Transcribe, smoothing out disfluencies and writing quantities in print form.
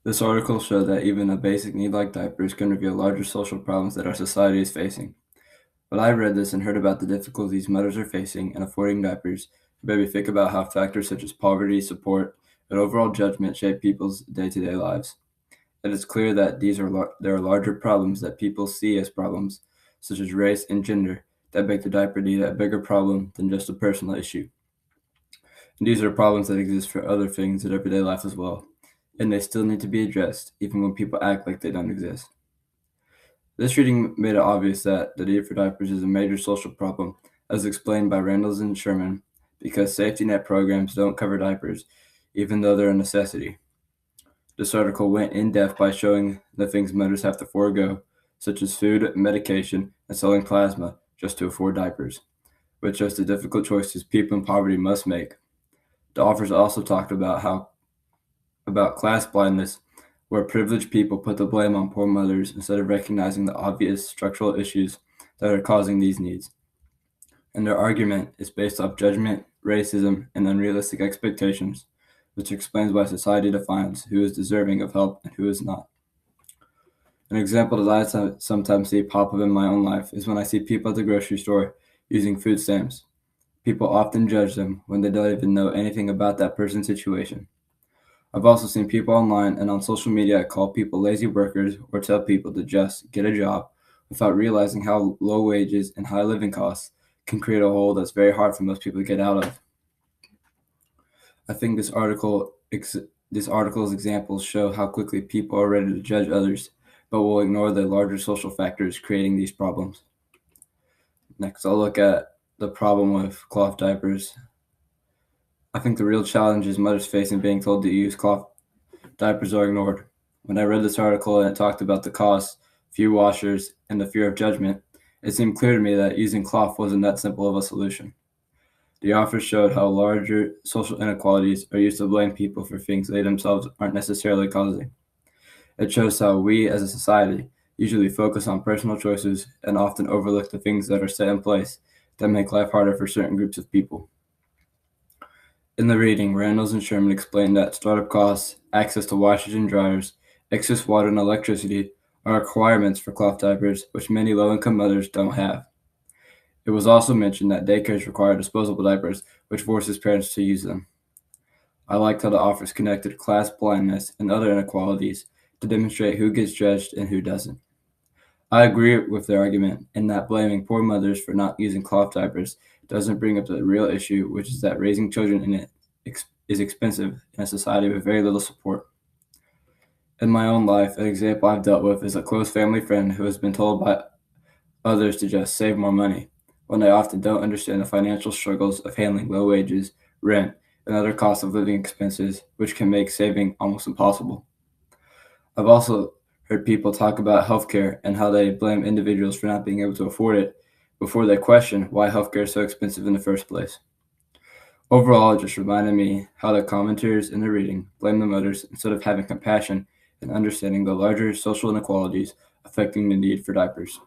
This article showed that even a basic need like diapers can reveal larger social problems that our society is facing. When I read this and heard about the difficulties mothers are facing in affording diapers, it made me think about how factors such as poverty, support, and overall judgment shape people's day-to-day lives. It is clear that there are larger problems that people see as problems, such as race and gender, that make the diaper need a bigger problem than just a personal issue. And these are problems that exist for other things in everyday life as well, and they still need to be addressed, even when people act like they don't exist. This reading made it obvious that the need for diapers is a major social problem, as explained by Randalls and Sherman, because safety net programs don't cover diapers, even though they're a necessity. This article went in depth by showing the things mothers have to forego, such as food, medication, and selling plasma, just to afford diapers, which shows the difficult choices people in poverty must make. The authors also talked about class blindness, where privileged people put the blame on poor mothers instead of recognizing the obvious structural issues that are causing these needs. And their argument is based off judgment, racism, and unrealistic expectations, which explains why society defines who is deserving of help and who is not. An example that I sometimes see pop up in my own life is when I see people at the grocery store using food stamps. People often judge them when they don't even know anything about that person's situation. I've also seen people online and on social media call people lazy workers or tell people to just get a job without realizing how low wages and high living costs can create a hole that's very hard for most people to get out of. I think this article's examples show how quickly people are ready to judge others, but will ignore the larger social factors creating these problems. Next, I'll look at the problem with cloth diapers. I think the real challenge is mothers facing being told to use cloth diapers are ignored. When I read this article and it talked about the cost, few washers, and the fear of judgment, it seemed clear to me that using cloth wasn't that simple of a solution. The authors showed how larger social inequalities are used to blame people for things they themselves aren't necessarily causing. It shows how we as a society usually focus on personal choices and often overlook the things that are set in place that make life harder for certain groups of people. In the reading, Randalls and Sherman explained that startup costs, access to washers and dryers, excess water and electricity are requirements for cloth diapers, which many low-income mothers don't have. It was also mentioned that daycares require disposable diapers, which forces parents to use them. I liked how the authors connected class blindness and other inequalities to demonstrate who gets judged and who doesn't. I agree with their argument in that blaming poor mothers for not using cloth diapers doesn't bring up the real issue, which is that raising children in it is expensive in a society with very little support. In my own life, an example I've dealt with is a close family friend who has been told by others to just save more money, when they often don't understand the financial struggles of handling low wages, rent, and other cost of living expenses, which can make saving almost impossible. I've also heard people talk about healthcare and how they blame individuals for not being able to afford it before they question why healthcare is so expensive in the first place. Overall, it just reminded me how the commenters in the reading blame the mothers instead of having compassion and understanding the larger social inequalities affecting the need for diapers.